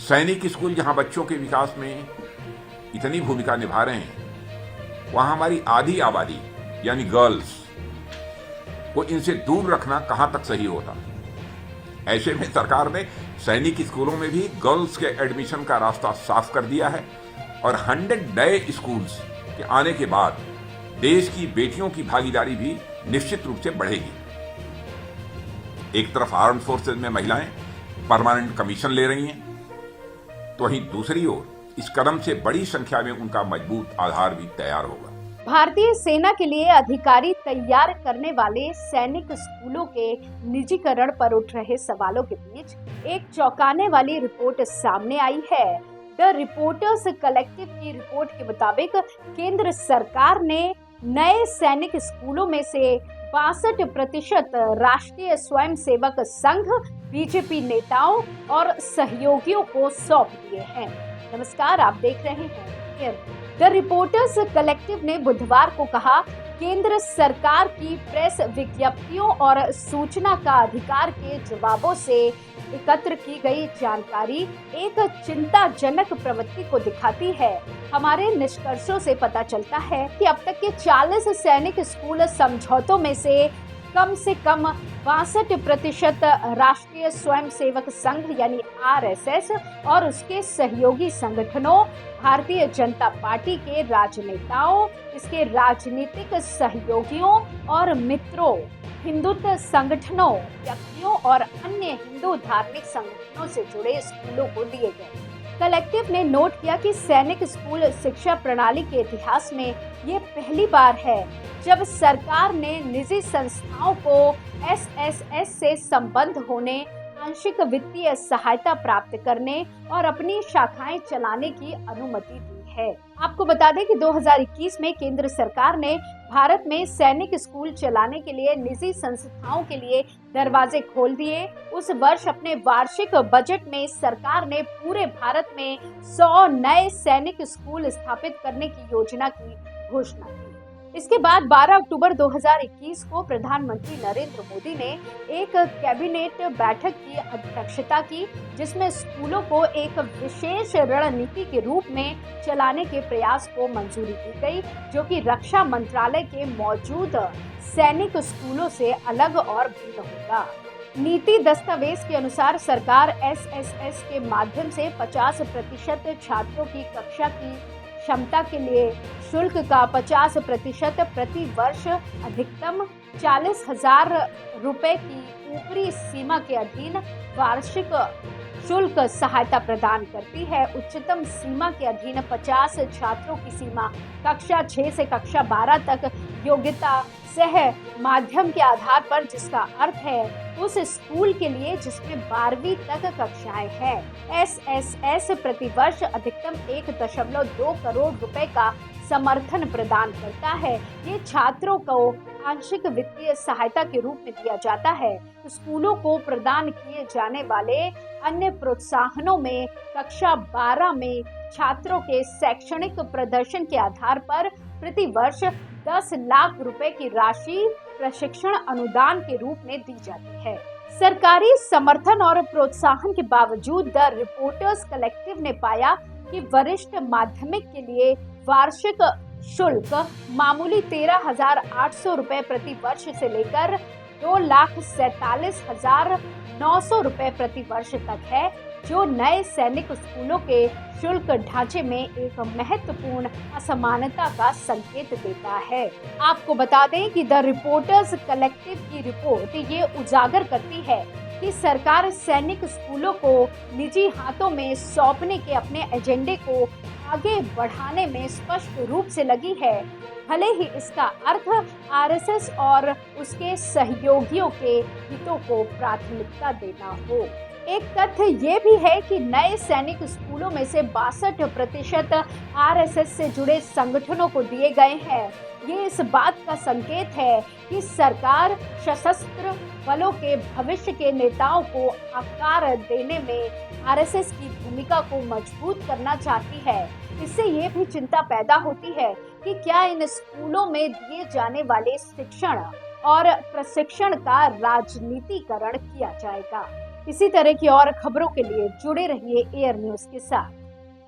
सैनिक स्कूल जहां बच्चों के विकास में इतनी भूमिका निभा रहे हैं, वहां हमारी आधी आबादी यानी गर्ल्स को इनसे दूर रखना कहां तक सही होता। ऐसे में सरकार ने सैनिक स्कूलों में भी गर्ल्स के एडमिशन का रास्ता साफ कर दिया है और 100 नए स्कूल्स के आने के बाद देश की बेटियों की भागीदारी भी निश्चित रूप से बढ़ेगी। एक तरफ आर्म्ड फोर्सेज में महिलाएं परमानेंट कमीशन ले रही हैं, तो वहीं दूसरी ओर इस कदम से बड़ी संख्या में उनका मजबूत आधार भी तैयार होगा। भारतीय सेना के लिए अधिकारी तैयार करने वाले सैनिक स्कूलों के निजीकरण पर उठ रहे सवालों के बीच एक चौंकाने वाली रिपोर्ट सामने आई है। द रिपोर्टर्स कलेक्टिव की रिपोर्ट के मुताबिक केंद्र सरकार ने नए सैनिक स्कूलों में से 62% राष्ट्रीय स्वयंसेवक संघ, बीजेपी नेताओं और सहयोगियों को सौंप दिए हैं। नमस्कार, आप देख रहे हैं द रिपोर्टर्स कलेक्टिव ने बुधवार को कहा, केंद्र सरकार की प्रेस विज्ञप्तियों और सूचना का अधिकार के जवाबों से एकत्र की गई जानकारी एक चिंताजनक प्रवृत्ति को दिखाती है। हमारे निष्कर्षों से पता चलता है कि अब तक के 40 सैनिक स्कूल समझौतों में से कम 62% राष्ट्रीय स्वयंसेवक संघ यानी आरएसएस और उसके सहयोगी संगठनों, भारतीय जनता पार्टी के राजनेताओं, इसके राजनीतिक सहयोगियों और मित्रों, हिंदुत्व संगठनों, व्यक्तियों और अन्य हिंदू धार्मिक संगठनों से जुड़े स्कूलों को दिए गए। कलेक्टिव ने नोट किया कि सैनिक स्कूल शिक्षा प्रणाली के इतिहास में ये पहली बार है जब सरकार ने निजी संस्थाओं को एसएसएस से संबद्ध होने, आंशिक वित्तीय सहायता प्राप्त करने और अपनी शाखाएं चलाने की अनुमति दी है। आपको बता दें कि 2021 में केंद्र सरकार ने भारत में सैनिक स्कूल चलाने के लिए निजी संस्थाओं के लिए दरवाजे खोल दिए। उस वर्ष अपने वार्षिक बजट में सरकार ने पूरे भारत में 100 नए सैनिक स्कूल स्थापित करने की योजना की घोषणा की। इसके बाद 12 अक्टूबर 2021 को प्रधानमंत्री नरेंद्र मोदी ने एक कैबिनेट बैठक की अध्यक्षता की, जिसमें स्कूलों को एक विशेष रणनीति के रूप में चलाने के प्रयास को मंजूरी दी गई, जो कि रक्षा मंत्रालय के मौजूद सैनिक स्कूलों से अलग और भिन्न होगा। नीति दस्तावेज के अनुसार सरकार एसएसएस के माध्यम से 50% छात्रों की कक्षा की क्षमता के लिए शुल्क का 50% प्रति वर्ष अधिकतम 40,000 रुपए की ऊपरी सीमा के अधीन वार्षिक शुल्क सहायता प्रदान करती है। उच्चतम सीमा के अधीन 50 छात्रों की सीमा कक्षा 6 से कक्षा 12 तक योग्यता सह माध्यम के आधार पर, जिसका अर्थ है उस स्कूल के लिए जिसमें 12वीं तक कक्षाएं हैं। एसएसएस प्रति वर्ष अधिकतम 1.2 करोड़ रुपए का समर्थन प्रदान करता है। ये छात्रों को आंशिक वित्तीय सहायता के रूप में दिया जाता है। स्कूलों को प्रदान किए जाने वाले अन्य प्रोत्साहनों में कक्षा 12 में छात्रों के शैक्षणिक प्रदर्शन के आधार पर प्रति वर्ष 10 लाख रुपए की राशि प्रशिक्षण अनुदान के रूप में दी जाती है। सरकारी समर्थन और प्रोत्साहन के बावजूद द रिपोर्टर्स कलेक्टिव ने पाया कि वरिष्ठ माध्यमिक के लिए वार्षिक शुल्क मामूली 13,800 रुपए प्रति वर्ष से लेकर 2,47,900 रुपए प्रति वर्ष तक है, जो नए सैनिक स्कूलों के शुल्क ढांचे में एक महत्वपूर्ण असमानता का संकेत देता है। आपको बता दें कि द रिपोर्टर्स कलेक्टिव की रिपोर्ट ये उजागर करती है कि सरकार सैनिक स्कूलों को निजी हाथों में सौंपने के अपने एजेंडे को आगे बढ़ाने में स्पष्ट रूप से लगी है, भले ही इसका अर्थ आरएसएस और उसके सहयोगियों के हितों को प्राथमिकता देना हो। एक तथ्य ये भी है कि नए सैनिक स्कूलों में से 62% आरएसएस से जुड़े संगठनों को दिए गए हैं। ये इस बात का संकेत है कि सरकार सशस्त्र बलों के भविष्य के नेताओं को आकार देने में आरएसएस की भूमिका को मजबूत करना चाहती है। इससे ये भी चिंता पैदा होती है कि क्या इन स्कूलों में दिए जाने वाले शिक्षण और प्रशिक्षण का राजनीतिकरण किया जाएगा। इसी तरह की और खबरों के लिए जुड़े रहिए एयर न्यूज के साथ।